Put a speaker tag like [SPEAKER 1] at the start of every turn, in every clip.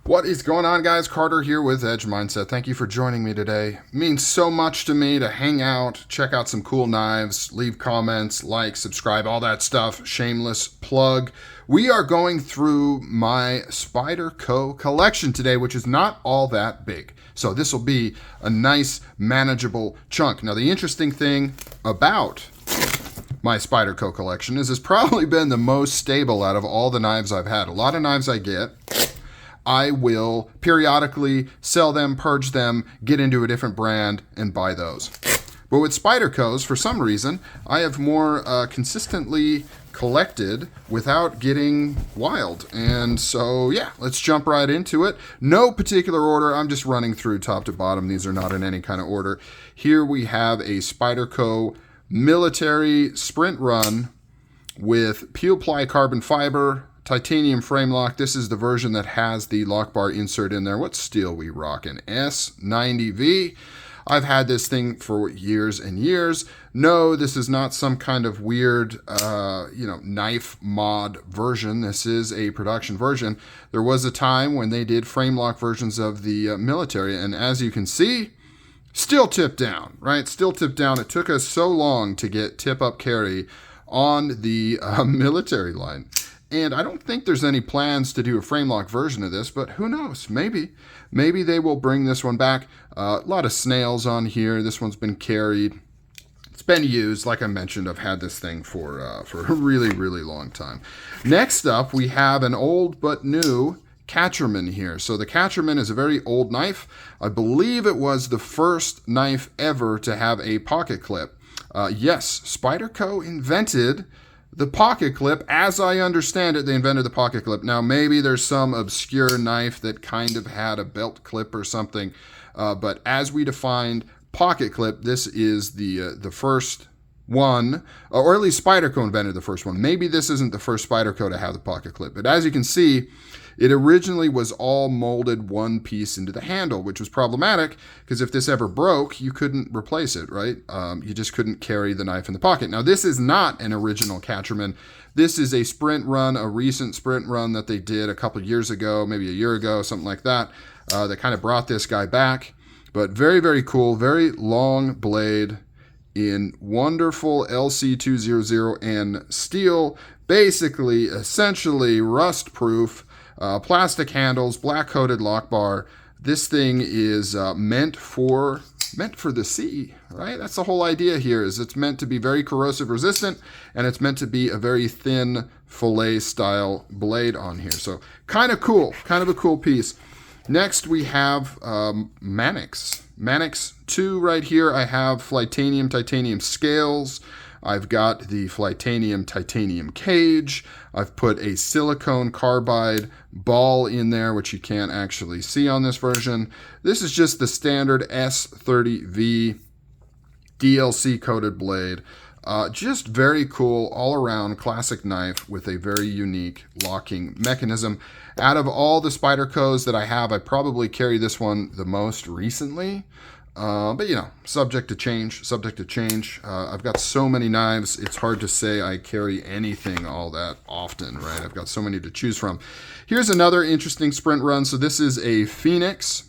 [SPEAKER 1] What is going on, guys? Carter here with Edge Mindset. Thank you for joining me today. It means so much to me to hang out, check out some cool knives, leave comments, like, subscribe, all that stuff. Shameless plug. We are going through my Spyderco collection today, which is not all that big. So this will be a nice, manageable chunk. Now, the interesting thing about my Spyderco collection is it's probably been the most stable out of all the knives I've had. A lot of knives I get, I will periodically sell them, purge them, get into a different brand, and buy those. But with Spydercos, for some reason, I have more consistently collected without getting wild. And so, yeah, let's jump right into it. No particular order. I'm just running through top to bottom. These are not in any kind of order. Here we have a Spyderco military sprint run with peel ply carbon fiber, titanium frame lock. This is the version that has the lock bar insert in there. What steel we rocking? S90V. I've had this thing for years and years. No, this is not some kind of weird, knife mod version. This is a production version. There was a time when they did frame lock versions of the military, and as you can see, still tip down, right? Still tip down. It took us so long to get tip up carry on the military line. And I don't think there's any plans to do a frame lock version of this, but who knows? Maybe they will bring this one back. A lot of snails on here. This one's been carried. It's been used. Like I mentioned, I've had this thing for a really, really long time. Next up, we have an old but new catcherman here. So the catcherman is a very old knife. I believe it was the first knife ever to have a pocket clip. Yes, Spyderco invented the pocket clip. As I understand it, they invented the pocket clip. Now, maybe there's some obscure knife that kind of had a belt clip or something, but as we defined pocket clip, this is the first one, or at least Spyderco invented the first one. Maybe this isn't the first Spyderco to have the pocket clip, but as you can see, it originally was all molded one piece into the handle, which was problematic because if this ever broke, you couldn't replace it, right? You just couldn't carry the knife in the pocket. Now, this is not an original catcherman. This is a sprint run, a recent sprint run that they did a couple years ago, maybe a year ago, something like that, that kind of brought this guy back. But very, very cool, very long blade in wonderful LC200N steel, basically, essentially rust-proof. Plastic handles, black coated lock bar. This thing is meant for the sea, right? That's the whole idea here. Is it's meant to be very corrosive resistant, and it's meant to be a very thin fillet style blade on here. So kind of cool, kind of a cool piece. Next we have Manix. Manix 2 right here. I have Flytanium titanium scales. I've got the Flytanium titanium cage. I've put a silicone carbide ball in there, which you can't actually see on this version. This is just the standard S30V DLC coated blade. Just very cool, all around classic knife with a very unique locking mechanism. Out of all the Spydercos that I have, I probably carry this one the most recently. But subject to change. I've got so many knives, it's hard to say I carry anything all that often, right? I've got so many to choose from. Here's another interesting sprint run. So this is a Phoenix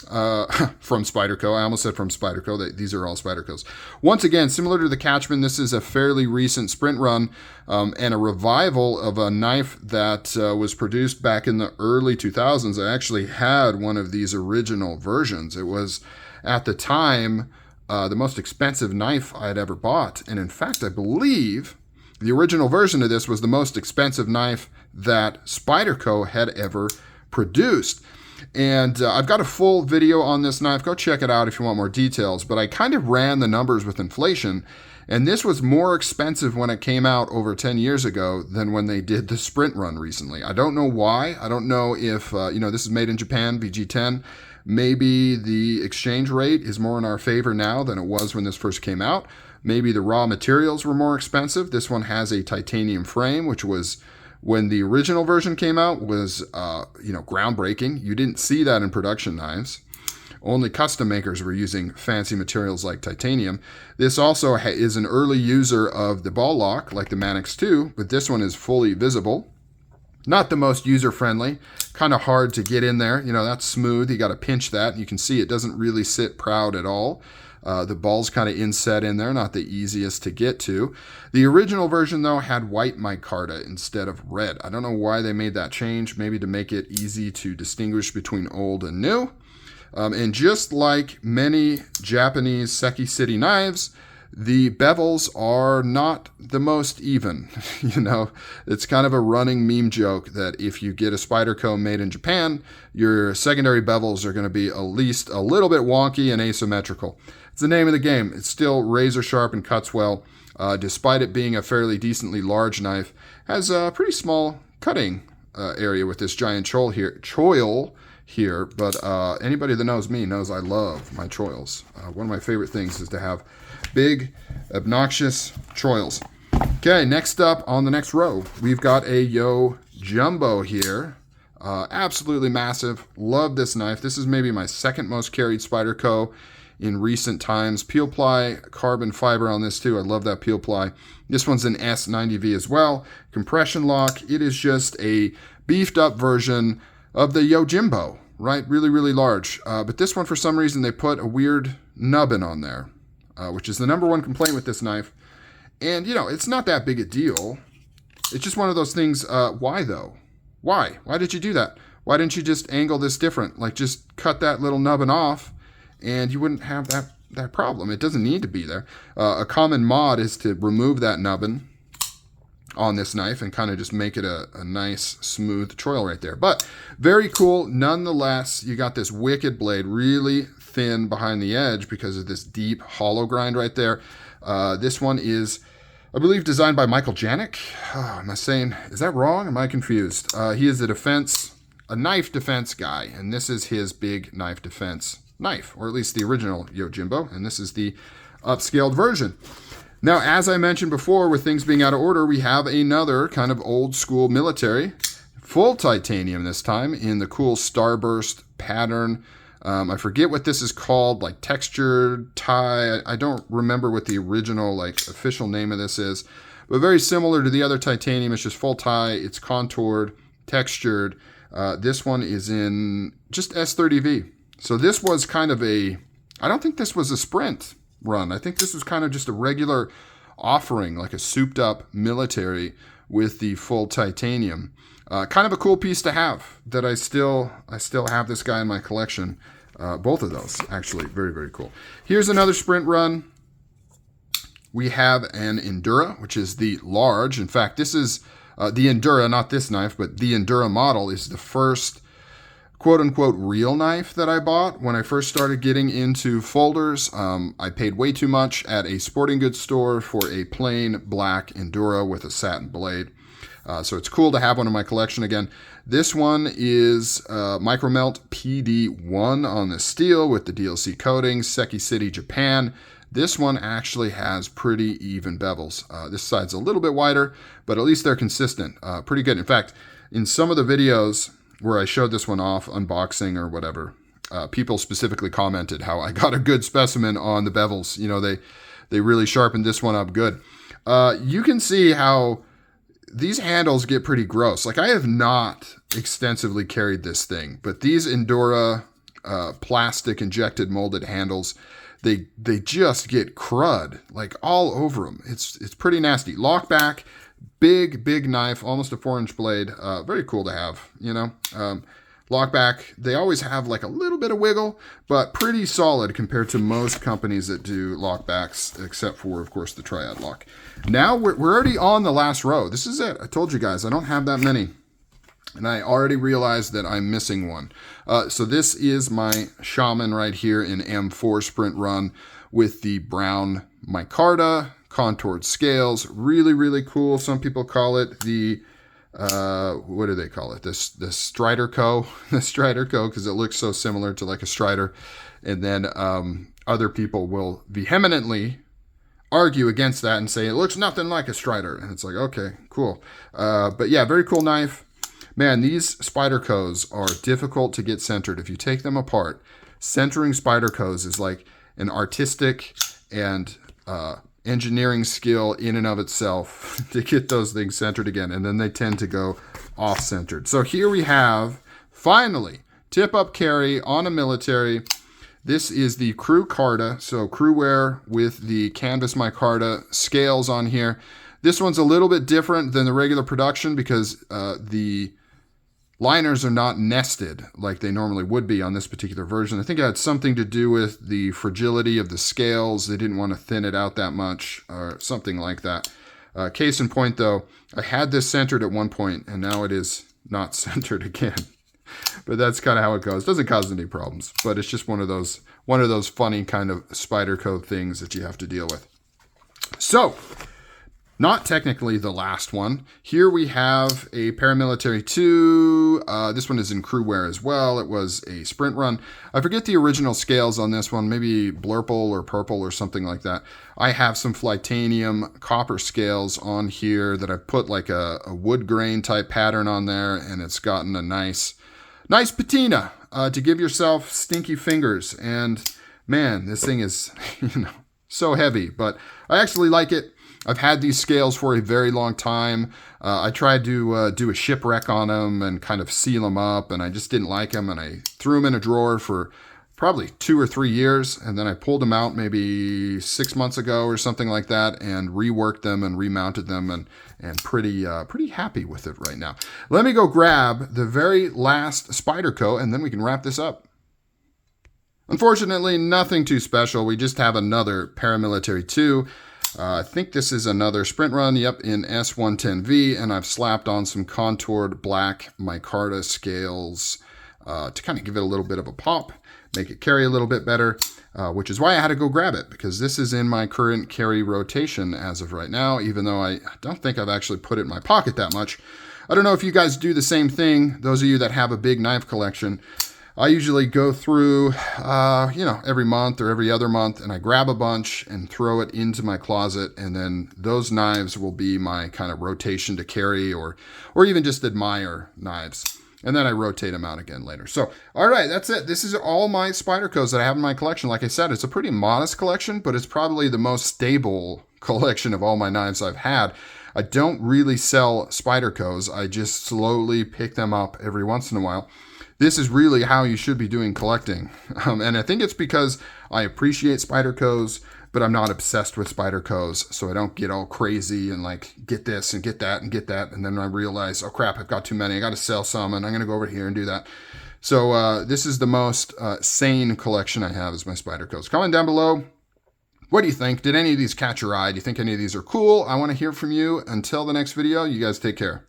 [SPEAKER 1] from Spyderco. I almost said from Spyderco. These are all Spydercos. Once again, similar to the Catchman, this is a fairly recent sprint run and a revival of a knife that was produced back in the early 2000s. I actually had one of these original versions. It was, at the time, the most expensive knife I had ever bought. And in fact, I believe the original version of this was the most expensive knife that Spyderco had ever produced. And I've got a full video on this knife. Go check it out if you want more details. But I kind of ran the numbers with inflation. And this was more expensive when it came out over 10 years ago than when they did the sprint run recently. I don't know why. I don't know if, this is made in Japan, VG10. Maybe the exchange rate is more in our favor now than it was when this first came out. Maybe the raw materials were more expensive. This one has a titanium frame, which was, when the original version came out, was groundbreaking. You didn't see that in production knives. Only custom makers were using fancy materials like titanium. This also is an early user of the ball lock, like the Manix 2, but this one is fully visible. Not the most user-friendly, kind of hard to get in there. You know, that's smooth. You got to pinch that. You can see it doesn't really sit proud at all. The ball's kind of inset in there, not the easiest to get to. The original version, though, had white micarta instead of red. I don't know why they made that change, maybe to make it easy to distinguish between old and new. And just like many Japanese Seki City knives, the bevels are not the most even. You know, it's kind of a running meme joke that if you get a Spyderco made in Japan, your secondary bevels are going to be at least a little bit wonky and asymmetrical. It's the name of the game. It's still razor sharp and cuts well, despite it being a fairly decently large knife. Has a pretty small cutting area with this giant choil here. But anybody that knows me knows I love my choils. One of my favorite things is to have big, obnoxious choils. Okay, next up on the next row, we've got a Yojimbo here. Absolutely massive. Love this knife. This is maybe my second most carried Spyderco in recent times. Peel ply, carbon fiber on this too. I love that peel ply. This one's an S90V as well. Compression lock. It is just a beefed up version of the Yojimbo, right? Really, really large. But this one, for some reason, they put a weird nubbin on there, which is the #1 complaint with this knife. And, you know, it's not that big a deal. It's just one of those things. Why, though? Why? Why did you do that? Why didn't you just angle this different? Like, just cut that little nubbin off, and you wouldn't have that problem. It doesn't need to be there. A common mod is to remove that nubbin on this knife and kind of just make it a nice, smooth choil right there. But very cool. Nonetheless, you got this wicked blade, really thin behind the edge because of this deep hollow grind right there. This one is, I believe, designed by Michael Janik. Am I saying, is that wrong? Am I confused? He is a knife defense guy, and this is his big knife defense knife, or at least the original Yojimbo, and this is the upscaled version. Now, as I mentioned before, with things being out of order, we have another kind of old school military, full titanium this time, in the cool starburst pattern. I forget what this is called, like textured tie. I don't remember what the original, like, official name of this is, but very similar to the other titanium. It's just full tie. It's contoured, textured. This one is in just S30V. So this was kind of I don't think this was a sprint run. I think this was kind of just a regular offering, like a souped up military with the full titanium. Kind of a cool piece to have that I still have this guy in my collection. Both of those, actually, very, very cool. Here's another sprint run. We have an Endura, which is the large. In fact, this is the Endura, not this knife, but the Endura model is the first quote-unquote real knife that I bought when I first started getting into folders. I paid way too much at a sporting goods store for a plain black Endura with a satin blade. So it's cool to have one in my collection again. This one is Micromelt PD1 on the steel with the DLC coating, Seki City, Japan. This one actually has pretty even bevels. This side's a little bit wider, but at least they're consistent. Pretty good. In fact, in some of the videos where I showed this one off, unboxing or whatever, people specifically commented how I got a good specimen on the bevels. You know, they really sharpened this one up good. You can see how these handles get pretty gross. Like, I have not extensively carried this thing, but these Endura plastic injected molded handles, they just get crud like all over them. It's pretty nasty. Lock back. Big knife, almost a 4-inch blade. Very cool to have, you know. Lock back, they always have like a little bit of wiggle, but pretty solid compared to most companies that do lock backs, except for, of course, the Triad lock. Now we're already on the last row. This is it. I told you guys, I don't have that many. And I already realized that I'm missing one. So this is my Shaman right here in M4 Sprint Run with the brown micarta, contoured scales. Really, really cool. Some people call it the, what do they call it? The Spyderco. The Spyderco, because it looks so similar to like a Strider. And then other people will vehemently argue against that and say it looks nothing like a Strider. And it's like, okay, cool. But yeah, very cool knife. Man, these Spydercos are difficult to get centered. If you take them apart, centering Spydercos is like an artistic and engineering skill in and of itself to get those things centered again. And then they tend to go off-centered. So here we have, finally, tip-up carry on a military. This is the crew Carta, so crew wear with the canvas micarta scales on here. This one's a little bit different than the regular production because the liners are not nested like they normally would be on this particular version. I think it had something to do with the fragility of the scales. They didn't want to thin it out that much or something like that. Case in point, though, I had this centered at one point, and now it is not centered again. But that's kind of how it goes. Doesn't cause any problems, but it's just one of those funny kind of Spyderco things that you have to deal with. So, not technically the last one. Here we have a Paramilitary 2. This one is in crew wear as well. It was a sprint run. I forget the original scales on this one, maybe blurple or purple or something like that. I have some Flytanium copper scales on here that I put like a wood grain type pattern on there, and it's gotten a nice patina to give yourself stinky fingers. And man, this thing is, so heavy, but I actually like it. I've had these scales for a very long time. I tried to do a shipwreck on them and kind of seal them up, and I just didn't like them, and I threw them in a drawer for probably 2 or 3 years, and then I pulled them out maybe 6 months ago or something like that, and reworked them and remounted them, and pretty happy with it right now. Let me go grab the very last Spyderco, and then we can wrap this up. Unfortunately, nothing too special. We just have another Paramilitary 2. I think this is another sprint run, yep, in S110V, and I've slapped on some contoured black micarta scales to kind of give it a little bit of a pop, make it carry a little bit better, which is why I had to go grab it, because this is in my current carry rotation as of right now, even though I don't think I've actually put it in my pocket that much. I don't know if you guys do the same thing, those of you that have a big knife collection. I usually go through, every month or every other month, and I grab a bunch and throw it into my closet, and then those knives will be my kind of rotation to carry or even just admire knives. And then I rotate them out again later. So, all right, that's it. This is all my Spydercos that I have in my collection. Like I said, it's a pretty modest collection, but it's probably the most stable collection of all my knives I've had. I don't really sell Spydercos. I just slowly pick them up every once in a while. This is really how you should be doing collecting. And I think it's because I appreciate Spydercos, but I'm not obsessed with Spydercos, so I don't get all crazy and like get this and get that and get that. And then I realize, oh crap, I've got too many. I got to sell some, and I'm going to go over here and do that. So this is the most sane collection I have is my Spydercos. Comment down below. What do you think? Did any of these catch your eye? Do you think any of these are cool? I want to hear from you. Until the next video, you guys take care.